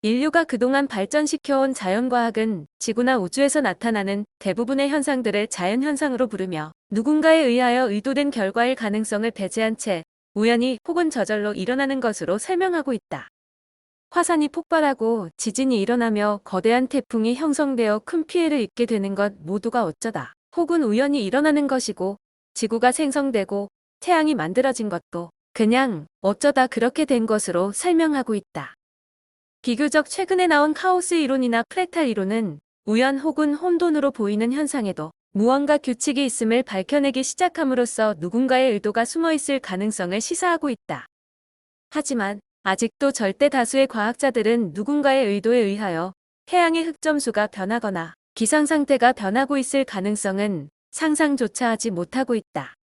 인류가 그동안 발전시켜온 자연과학은 지구나 우주에서 나타나는 대부분의 현상들을 자연현상으로 부르며 누군가에 의하여 의도된 결과일 가능성을 배제한 채 우연히 혹은 저절로 일어나는 것으로 설명하고 있다. 화산이 폭발하고 지진이 일어나며 거대한 태풍이 형성되어 큰 피해를 입게 되는 것 모두가 어쩌다 혹은 우연히 일어나는 것이고, 지구가 생성되고 태양이 만들어진 것도 그냥 어쩌다 그렇게 된 것으로 설명하고 있다. 비교적 최근에 나온 카오스 이론이나 프랙탈 이론은 우연 혹은 혼돈으로 보이는 현상에도 무언가 규칙이 있음을 밝혀내기 시작함으로써 누군가의 의도가 숨어있을 가능성을 시사하고 있다. 하지만 아직도 절대 다수의 과학자들은 누군가의 의도에 의하여 태양의 흑점수가 변하거나 기상상태가 변하고 있을 가능성은 상상조차 하지 못하고 있다.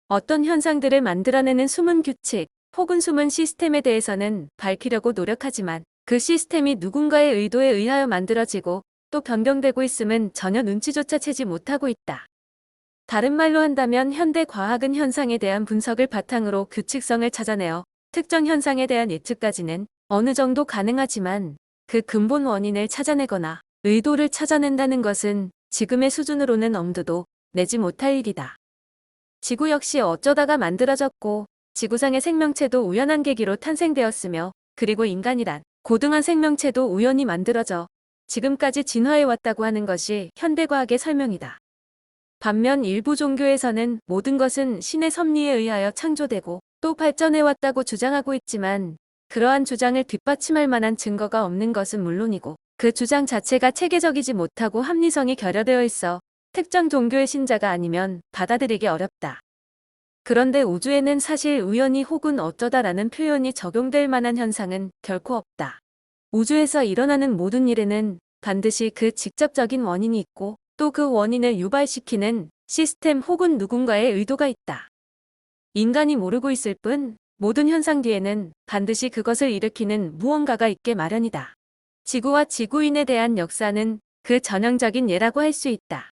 어떤 현상들을 만들어내는 숨은 규칙 혹은 숨은 시스템에 대해서는 밝히려고 노력하지만 그 시스템이 누군가의 의도에 의하여 만들어지고 또 변경되고 있음은 전혀 눈치조차 채지 못하고 있다. 다른 말로 한다면 현대 과학은 현상에 대한 분석을 바탕으로 규칙성을 찾아내어 특정 현상에 대한 예측까지는 어느 정도 가능하지만 그 근본 원인을 찾아내거나 의도를 찾아낸다는 것은 지금의 수준으로는 엄두도 내지 못할 일이다. 지구 역시 어쩌다가 만들어졌고 지구상의 생명체도 우연한 계기로 탄생되었으며, 그리고 인간이란 고등한 생명체도 우연히 만들어져 지금까지 진화해왔다고 하는 것이 현대과학의 설명이다. 반면 일부 종교에서는 모든 것은 신의 섭리에 의하여 창조되고 또 발전해왔다고 주장하고 있지만, 그러한 주장을 뒷받침할 만한 증거가 없는 것은 물론이고 그 주장 자체가 체계적이지 못하고 합리성이 결여되어 있어 특정 종교의 신자가 아니면 받아들이기 어렵다. 그런데 우주에는 사실 우연히 혹은 어쩌다라는 표현이 적용될 만한 현상은 결코 없다. 우주에서 일어나는 모든 일에는 반드시 그 직접적인 원인이 있고 또 그 원인을 유발시키는 시스템 혹은 누군가의 의도가 있다. 인간이 모르고 있을 뿐 모든 현상 뒤에는 반드시 그것을 일으키는 무언가가 있게 마련이다. 지구와 지구인에 대한 역사는 그 전형적인 예라고 할 수 있다.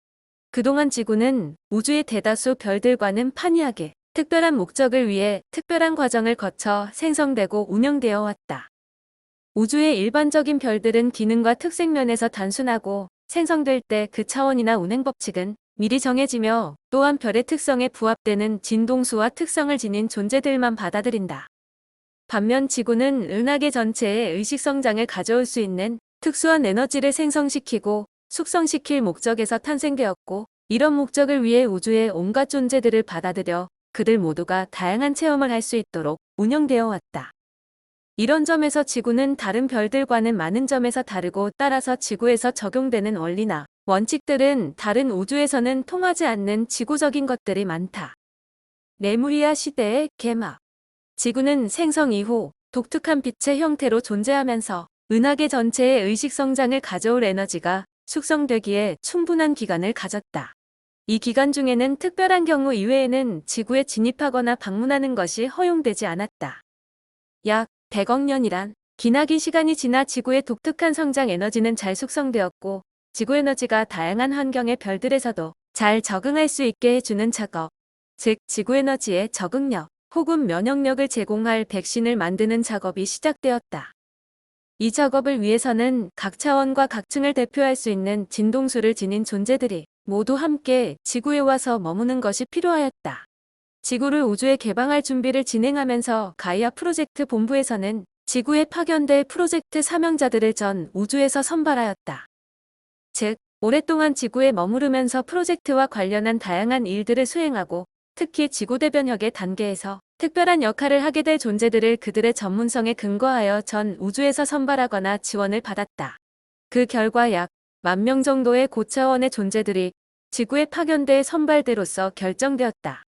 그동안 지구는 우주의 대다수 별들과는 판이하게 특별한 목적을 위해 특별한 과정을 거쳐 생성되고 운영되어 왔다. 우주의 일반적인 별들은 기능과 특색 면에서 단순하고 생성될 때 그 차원이나 운행 법칙은 미리 정해지며 또한 별의 특성에 부합되는 진동수와 특성을 지닌 존재들만 받아들인다. 반면 지구는 은하계 전체에 의식성장을 가져올 수 있는 특수한 에너지를 생성시키고 숙성시킬 목적에서 탄생되었고, 이런 목적을 위해 우주의 온갖 존재들을 받아들여 그들 모두가 다양한 체험을 할 수 있도록 운영되어 왔다. 이런 점에서 지구는 다른 별들과는 많은 점에서 다르고, 따라서 지구에서 적용되는 원리나 원칙들은 다른 우주에서는 통하지 않는 지구적인 것들이 많다. 레무리아 시대의 개막. 지구는 생성 이후 독특한 빛의 형태로 존재하면서 은하계 전체의 의식성장을 가져올 에너지가 숙성되기에 충분한 기간을 가졌다. 이 기간 중에는 특별한 경우 이외에는 지구에 진입하거나 방문하는 것이 허용되지 않았다. 약 100억 년이란 기나긴 시간이 지나 지구의 독특한 성장 에너지는 잘 숙성되었고, 지구 에너지가 다양한 환경의 별들에서도 잘 적응할 수 있게 해주는 작업, 즉 지구 에너지의 적응력 혹은 면역력을 제공할 백신을 만드는 작업이 시작되었다. 이 작업을 위해서는 각 차원과 각 층을 대표할 수 있는 진동수를 지닌 존재들이 모두 함께 지구에 와서 머무는 것이 필요하였다. 지구를 우주에 개방할 준비를 진행하면서 가이아 프로젝트 본부에서는 지구에 파견될 프로젝트 사명자들을 전 우주에서 선발하였다. 즉, 오랫동안 지구에 머무르면서 프로젝트와 관련한 다양한 일들을 수행하고 특히 지구대변혁의 단계에서 특별한 역할을 하게 될 존재들을 그들의 전문성에 근거하여 전 우주에서 선발하거나 지원을 받았다. 그 결과 약 10,000명 정도의 고차원의 존재들이 지구에 파견될 선발대로서 결정되었다.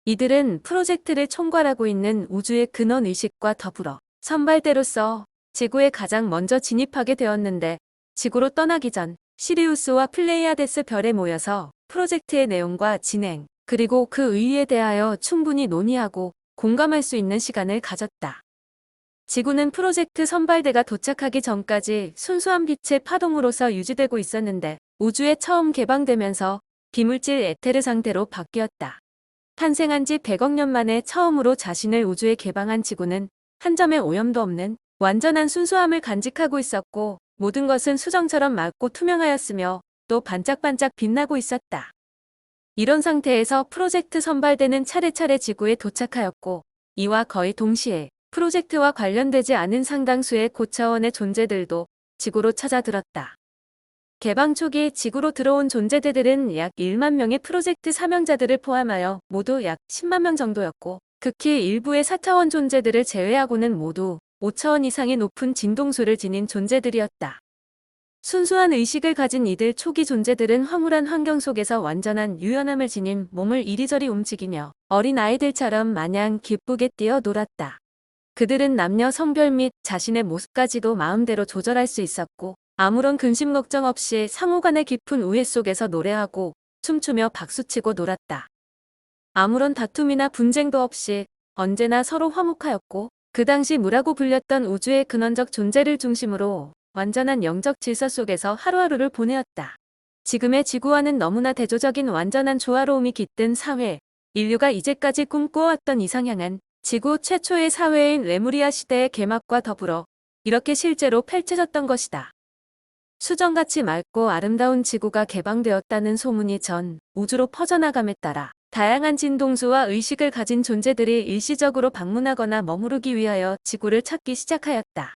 이들은 프로젝트를 총괄하고 있는 우주의 근원의식과 더불어 선발대로서 지구에 가장 먼저 진입하게 되었는데, 지구로 떠나기 전 시리우스와 플레이아데스 별에 모여서 프로젝트의 내용과 진행, 그리고 그 의의에 대하여 충분히 논의하고 공감할 수 있는 시간을 가졌다. 지구는 프로젝트 선발대가 도착하기 전까지 순수한 빛의 파동으로서 유지되고 있었는데, 우주에 처음 개방되면서 비물질 에테르 상태로 바뀌었다. 탄생한 지 100억 년 만에 처음으로 자신을 우주에 개방한 지구는 한 점의 오염도 없는 완전한 순수함을 간직하고 있었고 모든 것은 수정처럼 맑고 투명하였으며 또 반짝반짝 빛나고 있었다. 이런 상태에서 프로젝트 선발대는 차례차례 지구에 도착하였고 이와 거의 동시에 프로젝트와 관련되지 않은 상당수의 고차원의 존재들도 지구로 찾아들었다. 개방 초기 지구로 들어온 존재들은 약 1만 명의 프로젝트 사명자들을 포함하여 모두 약 10만 명 정도였고 극히 일부의 4차원 존재들을 제외하고는 모두 5차원 이상의 높은 진동수를 지닌 존재들이었다. 순수한 의식을 가진 이들 초기 존재들은 황홀한 환경 속에서 완전한 유연함을 지닌 몸을 이리저리 움직이며 어린 아이들처럼 마냥 기쁘게 뛰어놀았다. 그들은 남녀 성별 및 자신의 모습까지도 마음대로 조절할 수 있었고 아무런 근심 걱정 없이 상호간의 깊은 우애 속에서 노래하고 춤추며 박수치고 놀았다. 아무런 다툼이나 분쟁도 없이 언제나 서로 화목하였고 그 당시 무라고 불렸던 우주의 근원적 존재를 중심으로 완전한 영적 질서 속에서 하루하루를 보내었다. 지금의 지구와는 너무나 대조적인 완전한 조화로움이 깃든 사회, 인류가 이제까지 꿈꿔왔던 이상향은 지구 최초의 사회인 레무리아 시대의 개막과 더불어 이렇게 실제로 펼쳐졌던 것이다. 수정같이 맑고 아름다운 지구가 개방되었다는 소문이 전 우주로 퍼져나감에 따라 다양한 진동수와 의식을 가진 존재들이 일시적으로 방문하거나 머무르기 위하여 지구를 찾기 시작하였다.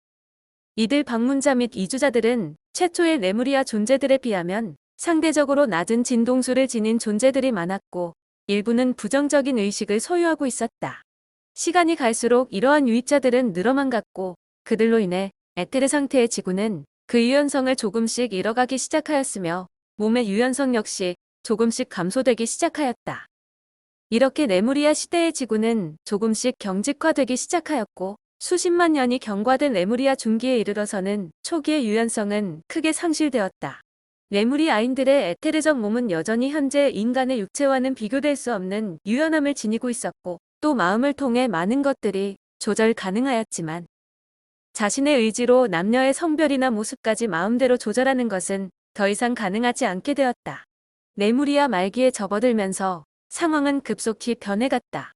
이들 방문자 및 이주자들은 최초의 레무리아 존재들에 비하면 상대적으로 낮은 진동수를 지닌 존재들이 많았고 일부는 부정적인 의식을 소유하고 있었다. 시간이 갈수록 이러한 유입자들은 늘어만 갔고 그들로 인해 에테르 상태의 지구는 그 유연성을 조금씩 잃어가기 시작하였으며 몸의 유연성 역시 조금씩 감소되기 시작하였다. 이렇게 레무리아 시대의 지구는 조금씩 경직화되기 시작하였고 수십만 년이 경과된 레무리아 중기에 이르러서는 초기의 유연성은 크게 상실되었다. 레무리아인들의 에테르적 몸은 여전히 현재 인간의 육체와는 비교될 수 없는 유연함을 지니고 있었고 또 마음을 통해 많은 것들이 조절 가능하였지만 자신의 의지로 남녀의 성별이나 모습까지 마음대로 조절하는 것은 더 이상 가능하지 않게 되었다. 레무리아 말기에 접어들면서 상황은 급속히 변해갔다.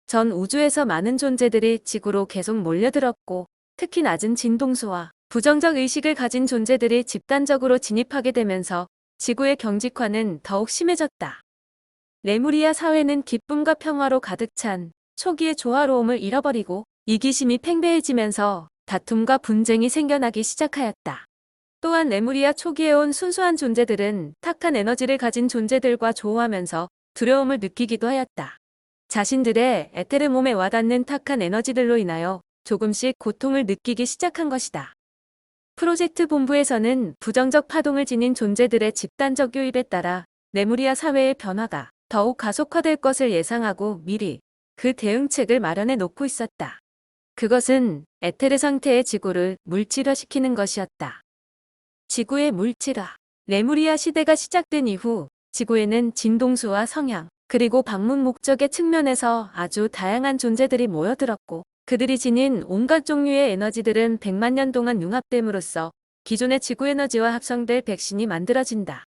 전 우주에서 많은 존재들이 지구로 계속 몰려들었고 특히 낮은 진동수와 부정적 의식을 가진 존재들이 집단적으로 진입하게 되면서 지구의 경직화는 더욱 심해졌다. 레무리아 사회는 기쁨과 평화로 가득 찬 초기의 조화로움을 잃어버리고 이기심이 팽배해지면서 다툼과 분쟁이 생겨나기 시작하였다. 또한 레무리아 초기에 온 순수한 존재들은 탁한 에너지를 가진 존재들과 조화하면서 두려움을 느끼기도 하였다. 자신들의 에테르 몸에 와닿는 탁한 에너지들로 인하여 조금씩 고통을 느끼기 시작한 것이다. 프로젝트 본부에서는 부정적 파동을 지닌 존재들의 집단적 유입에 따라 레무리아 사회의 변화가 더욱 가속화될 것을 예상하고 미리 그 대응책을 마련해 놓고 있었다. 그것은 에테르 상태의 지구를 물질화시키는 것이었다. 지구의 물질화. 레무리아 시대가 시작된 이후 지구에는 진동수와 성향, 그리고 방문 목적의 측면에서 아주 다양한 존재들이 모여들었고 그들이 지닌 온갖 종류의 에너지들은 100만 년 동안 융합됨으로써 기존의 지구 에너지와 합성될 백신이 만들어진다.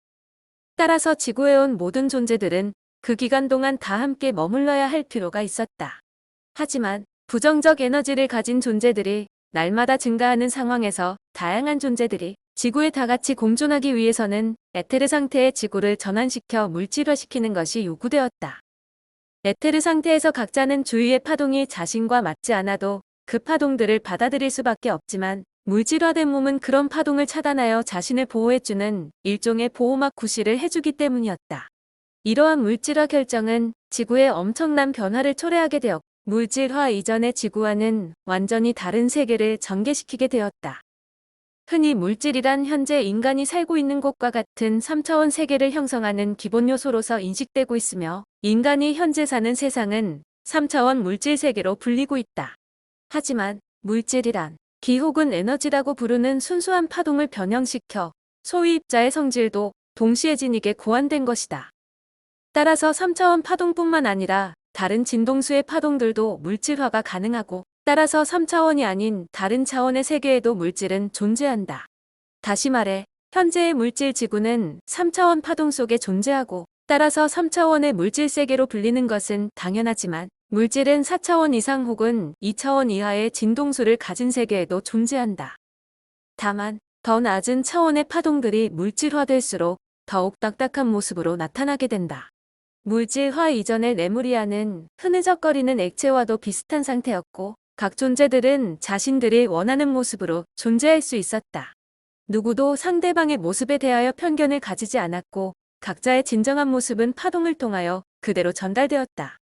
따라서 지구에 온 모든 존재들은 그 기간 동안 다 함께 머물러야 할 필요가 있었다. 하지만 부정적 에너지를 가진 존재들이 날마다 증가하는 상황에서 다양한 존재들이 지구에 다 같이 공존하기 위해서는 에테르 상태의 지구를 전환시켜 물질화시키는 것이 요구되었다. 에테르 상태에서 각자는 주위의 파동이 자신과 맞지 않아도 그 파동들을 받아들일 수밖에 없지만 물질화된 몸은 그런 파동을 차단하여 자신을 보호해주는 일종의 보호막 구실을 해주기 때문이었다. 이러한 물질화 결정은 지구에 엄청난 변화를 초래하게 되었고 물질화 이전의 지구와는 완전히 다른 세계를 전개시키게 되었다. 흔히 물질이란 현재 인간이 살고 있는 곳과 같은 3차원 세계를 형성하는 기본 요소로서 인식되고 있으며 인간이 현재 사는 세상은 3차원 물질 세계로 불리고 있다. 하지만 물질이란 기 혹은 에너지라고 부르는 순수한 파동을 변형시켜 소위 입자의 성질도 동시에 지니게 고안된 것이다. 따라서 3차원 파동뿐만 아니라 다른 진동수의 파동들도 물질화가 가능하고 따라서 3차원이 아닌 다른 차원의 세계에도 물질은 존재한다. 다시 말해 현재의 물질 지구는 3차원 파동 속에 존재하고 따라서 3차원의 물질 세계로 불리는 것은 당연하지만 물질은 4차원 이상 혹은 2차원 이하의 진동수를 가진 세계에도 존재한다. 다만 더 낮은 차원의 파동들이 물질화될수록 더욱 딱딱한 모습으로 나타나게 된다. 물질화 이전의 레무리아는 흐느적거리는 액체와도 비슷한 상태였고 각 존재들은 자신들이 원하는 모습으로 존재할 수 있었다. 누구도 상대방의 모습에 대하여 편견을 가지지 않았고 각자의 진정한 모습은 파동을 통하여 그대로 전달되었다.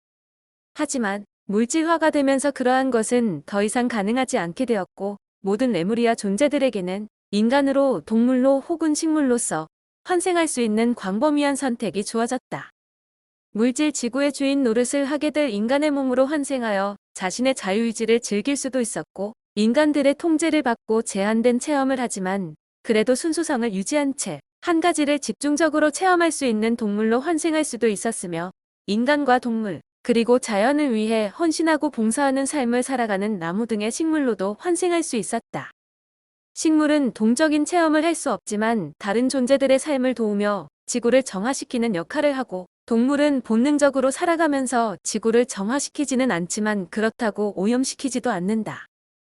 하지만 물질화가 되면서 그러한 것은 더 이상 가능하지 않게 되었고 모든 레무리아 존재들에게는 인간으로 동물로 혹은 식물로서 환생할 수 있는 광범위한 선택이 주어졌다. 물질 지구의 주인 노릇을 하게 될 인간의 몸으로 환생하여 자신의 자유의지를 즐길 수도 있었고 인간들의 통제를 받고 제한된 체험을 하지만 그래도 순수성을 유지한 채 한 가지를 집중적으로 체험할 수 있는 동물로 환생할 수도 있었으며 인간과 동물 그리고 자연을 위해 헌신하고 봉사하는 삶을 살아가는 나무 등의 식물로도 환생할 수 있었다. 식물은 동적인 체험을 할 수 없지만 다른 존재들의 삶을 도우며 지구를 정화시키는 역할을 하고 동물은 본능적으로 살아가면서 지구를 정화시키지는 않지만 그렇다고 오염시키지도 않는다.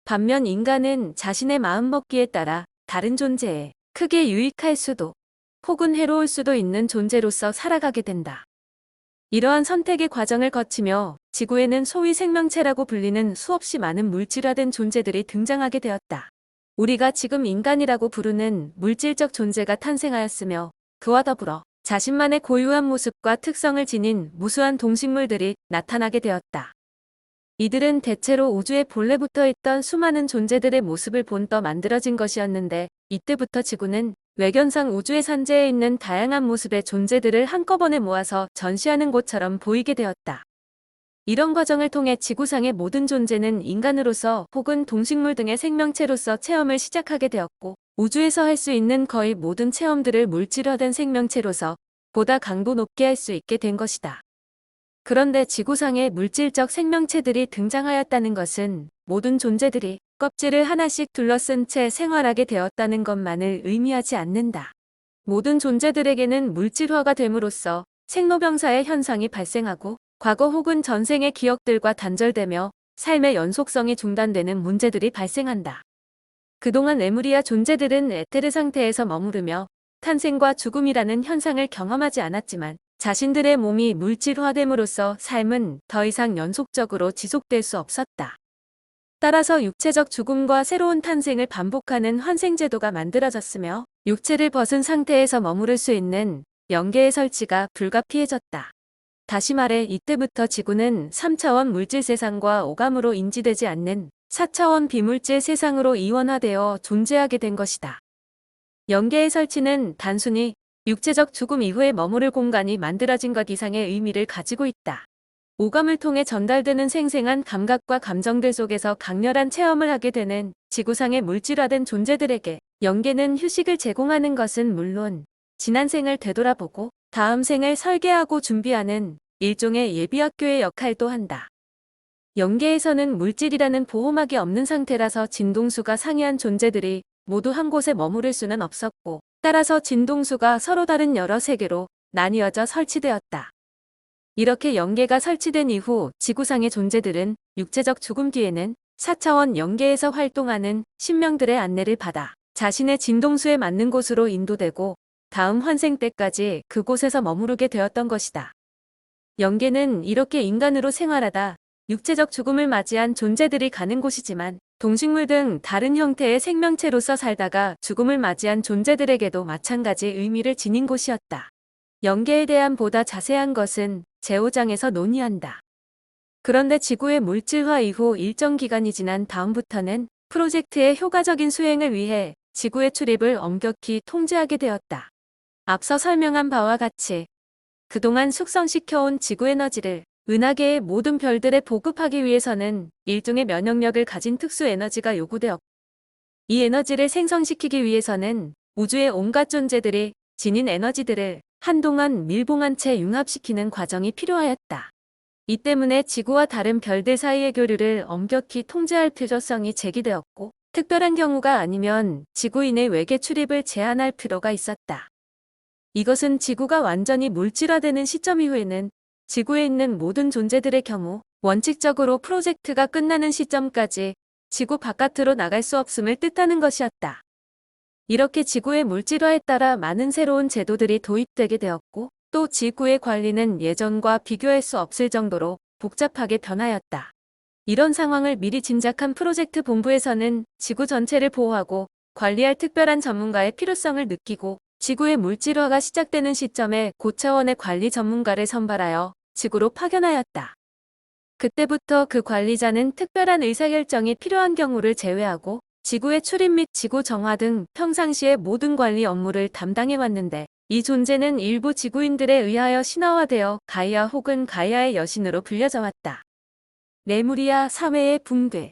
반면 인간은 자신의 마음먹기에 따라 다른 존재에 크게 유익할 수도 혹은 해로울 수도 있는 존재로서 살아가게 된다. 이러한 선택의 과정을 거치며 지구에는 소위 생명체라고 불리는 수없이 많은 물질화된 존재들이 등장하게 되었다. 우리가 지금 인간이라고 부르는 물질적 존재가 탄생하였으며 그와 더불어 자신만의 고유한 모습과 특성을 지닌 무수한 동식물들이 나타나게 되었다. 이들은 대체로 우주에 본래부터 있던 수많은 존재들의 모습을 본떠 만들어진 것이었는데 이때부터 지구는 외견상 우주의 산재에 있는 다양한 모습의 존재들을 한꺼번에 모아서 전시하는 곳처럼 보이게 되었다. 이런 과정을 통해 지구상의 모든 존재는 인간으로서 혹은 동식물 등의 생명체로서 체험을 시작하게 되었고 우주에서 할 수 있는 거의 모든 체험들을 물질화된 생명체로서 보다 강도 높게 할 수 있게 된 것이다. 그런데 지구상에 물질적 생명체들이 등장하였다는 것은 모든 존재들이 껍질을 하나씩 둘러쓴 채 생활하게 되었다는 것만을 의미하지 않는다. 모든 존재들에게는 물질화가 됨으로써 생로병사의 현상이 발생하고 과거 혹은 전생의 기억들과 단절되며 삶의 연속성이 중단되는 문제들이 발생한다. 그동안 레무리아 존재들은 에테르 상태에서 머무르며 탄생과 죽음이라는 현상을 경험하지 않았지만 자신들의 몸이 물질화됨으로써 삶은 더 이상 연속적으로 지속될 수 없었다. 따라서 육체적 죽음과 새로운 탄생을 반복하는 환생제도가 만들어졌으며 육체를 벗은 상태에서 머무를 수 있는 영계의 설치가 불가피해졌다. 다시 말해 이때부터 지구는 3차원 물질 세상과 오감으로 인지되지 않는 4차원 비물질 세상으로 이원화되어 존재하게 된 것이다. 영계의 설치는 단순히 육체적 죽음 이후에 머무를 공간이 만들어진 것 이상의 의미를 가지고 있다. 오감을 통해 전달되는 생생한 감각과 감정들 속에서 강렬한 체험을 하게 되는 지구상의 물질화된 존재들에게 영계는 휴식을 제공하는 것은 물론 지난 생을 되돌아보고 다음 생을 설계하고 준비하는 일종의 예비학교의 역할도 한다. 영계에서는 물질이라는 보호막이 없는 상태라서 진동수가 상이한 존재들이 모두 한 곳에 머무를 수는 없었고 따라서 진동수가 서로 다른 여러 세계로 나뉘어져 설치되었다. 이렇게 영계가 설치된 이후 지구상의 존재들은 육체적 죽음 뒤에는 4차원 영계에서 활동하는 신명들의 안내를 받아 자신의 진동수에 맞는 곳으로 인도되고 다음 환생 때까지 그곳에서 머무르게 되었던 것이다. 영계는 이렇게 인간으로 생활하다 육체적 죽음을 맞이한 존재들이 가는 곳이지만 동식물 등 다른 형태의 생명체로서 살다가 죽음을 맞이한 존재들에게도 마찬가지 의미를 지닌 곳이었다. 영계에 대한 보다 자세한 것은 제5장에서 논의한다. 그런데 지구의 물질화 이후 일정 기간이 지난 다음부터는 프로젝트의 효과적인 수행을 위해 지구의 출입을 엄격히 통제하게 되었다. 앞서 설명한 바와 같이 그동안 숙성시켜온 지구 에너지를 은하계의 모든 별들에 보급하기 위해서는 일종의 면역력을 가진 특수 에너지가 요구되었고 이 에너지를 생성시키기 위해서는 우주의 온갖 존재들이 지닌 에너지들을 한동안 밀봉한 채 융합시키는 과정이 필요하였다. 이 때문에 지구와 다른 별들 사이의 교류를 엄격히 통제할 필요성이 제기되었고 특별한 경우가 아니면 지구인의 외계 출입을 제한할 필요가 있었다. 이것은 지구가 완전히 물질화되는 시점 이후에는 지구에 있는 모든 존재들의 경우 원칙적으로 프로젝트가 끝나는 시점까지 지구 바깥으로 나갈 수 없음을 뜻하는 것이었다. 이렇게 지구의 물질화에 따라 많은 새로운 제도들이 도입되게 되었고 또 지구의 관리는 예전과 비교할 수 없을 정도로 복잡하게 변하였다. 이런 상황을 미리 짐작한 프로젝트 본부에서는 지구 전체를 보호하고 관리할 특별한 전문가의 필요성을 느끼고 지구의 물질화가 시작되는 시점에 고차원의 관리 전문가를 선발하여 지구로 파견하였다. 그때부터 그 관리자는 특별한 의사결정이 필요한 경우를 제외하고 지구의 출입 및 지구 정화 등 평상시의 모든 관리 업무를 담당해왔는데 이 존재는 일부 지구인들에 의하여 신화화되어 가이아 혹은 가이아의 여신으로 불려져 왔다. 레무리아 사회의 붕괴.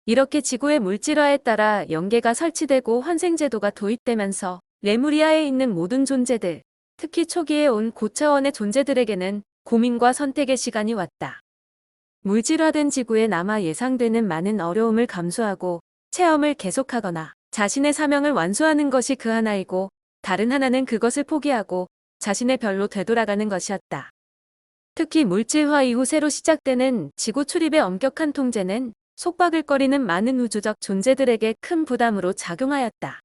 이렇게 지구의 물질화에 따라 연계가 설치되고 환생제도가 도입되면서 레무리아에 있는 모든 존재들, 특히 초기에 온 고차원의 존재들에게는 고민과 선택의 시간이 왔다. 물질화된 지구에 남아 예상되는 많은 어려움을 감수하고 체험을 계속하거나 자신의 사명을 완수하는 것이 그 하나이고 다른 하나는 그것을 포기하고 자신의 별로 되돌아가는 것이었다. 특히 물질화 이후 새로 시작되는 지구 출입의 엄격한 통제는 속박을거리는 많은 우주적 존재들에게 큰 부담으로 작용하였다.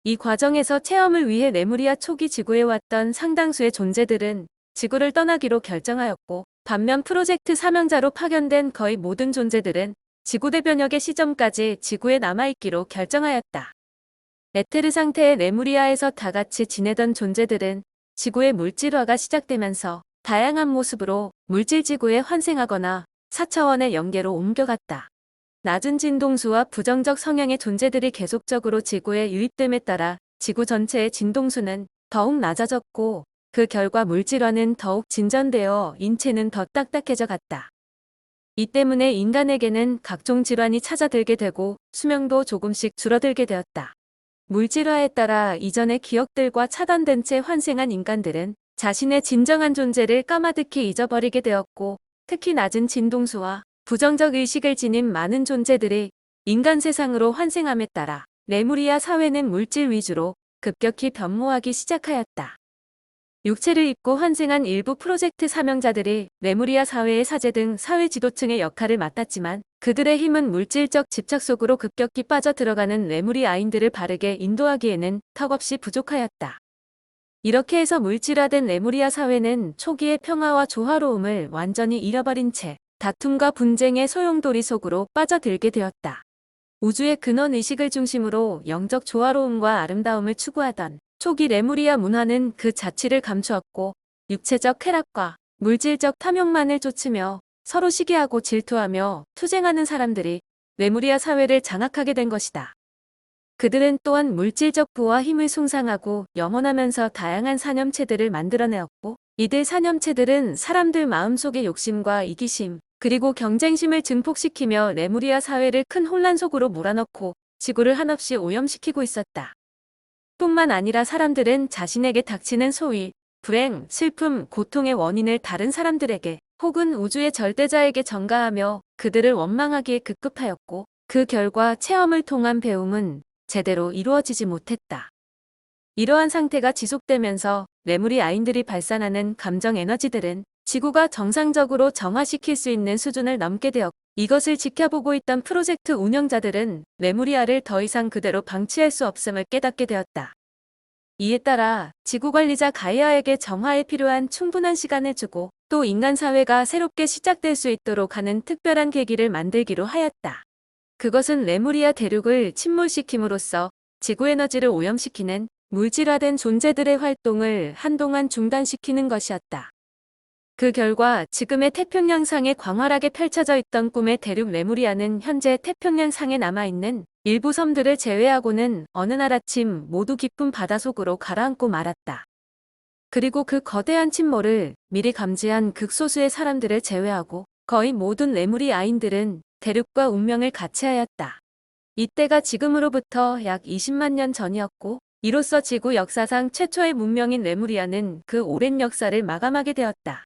이 과정에서 체험을 위해 레무리아 초기 지구에 왔던 상당수의 존재들은 지구를 떠나기로 결정하였고 반면 프로젝트 사명자로 파견된 거의 모든 존재들은 지구 대변역의 시점까지 지구에 남아있기로 결정하였다. 에테르 상태의 레무리아에서 다 같이 지내던 존재들은 지구의 물질화가 시작되면서 다양한 모습으로 물질지구에 환생하거나 4차원의 연계로 옮겨갔다. 낮은 진동수와 부정적 성향의 존재들이 계속적으로 지구에 유입됨에 따라 지구 전체의 진동수는 더욱 낮아졌고 그 결과 물질화는 더욱 진전되어 인체는 더 딱딱해져 갔다. 이 때문에 인간에게는 각종 질환이 찾아들게 되고 수명도 조금씩 줄어들게 되었다. 물질화에 따라 이전의 기억들과 차단된 채 환생한 인간들은 자신의 진정한 존재를 까마득히 잊어버리게 되었고 특히 낮은 진동수와 부정적 의식을 지닌 많은 존재들이 인간 세상으로 환생함에 따라 레무리아 사회는 물질 위주로 급격히 변모하기 시작하였다. 육체를 입고 환생한 일부 프로젝트 사명자들이 레무리아 사회의 사제 등 사회 지도층의 역할을 맡았지만 그들의 힘은 물질적 집착 속으로 급격히 빠져들어가는 레무리아인들을 바르게 인도하기에는 턱없이 부족하였다. 이렇게 해서 물질화된 레무리아 사회는 초기의 평화와 조화로움을 완전히 잃어버린 채 다툼과 분쟁의 소용돌이 속으로 빠져들게 되었다. 우주의 근원 의식을 중심으로 영적 조화로움과 아름다움을 추구하던 초기 레무리아 문화는 그 자취를 감추었고 육체적 쾌락과 물질적 탐욕만을 쫓으며 서로 시기하고 질투하며 투쟁하는 사람들이 레무리아 사회를 장악하게 된 것이다. 그들은 또한 물질적 부와 힘을 숭상하고 영원하면서 다양한 사념체들을 만들어내었고 이들 사념체들은 사람들 마음속의 욕심과 이기심 그리고 경쟁심을 증폭시키며 레무리아 사회를 큰 혼란 속으로 몰아넣고 지구를 한없이 오염시키고 있었다. 뿐만 아니라 사람들은 자신에게 닥치는 소위 불행, 슬픔, 고통의 원인을 다른 사람들에게 혹은 우주의 절대자에게 전가하며 그들을 원망하기에 급급하였고 그 결과 체험을 통한 배움은 제대로 이루어지지 못했다. 이러한 상태가 지속되면서 레무리아인들이 발산하는 감정 에너지들은 지구가 정상적으로 정화시킬 수 있는 수준을 넘게 되었고 이것을 지켜보고 있던 프로젝트 운영자들은 레무리아를 더 이상 그대로 방치할 수 없음을 깨닫게 되었다. 이에 따라 지구관리자 가이아에게 정화에 필요한 충분한 시간을 주고 또 인간 사회가 새롭게 시작될 수 있도록 하는 특별한 계기를 만들기로 하였다. 그것은 레무리아 대륙을 침몰시킴으로써 지구 에너지를 오염시키는 물질화된 존재들의 활동을 한동안 중단시키는 것이었다. 그 결과 지금의 태평양상에 광활하게 펼쳐져 있던 꿈의 대륙 레무리아는 현재 태평양상에 남아있는 일부 섬들을 제외하고는 어느 날 아침 모두 깊은 바다 속으로 가라앉고 말았다. 그리고 그 거대한 침몰을 미리 감지한 극소수의 사람들을 제외하고 거의 모든 레무리아인들은 대륙과 운명을 같이하였다. 이때가 지금으로부터 약 20만 년 전이었고 이로써 지구 역사상 최초의 문명인 레무리아는 그 오랜 역사를 마감하게 되었다.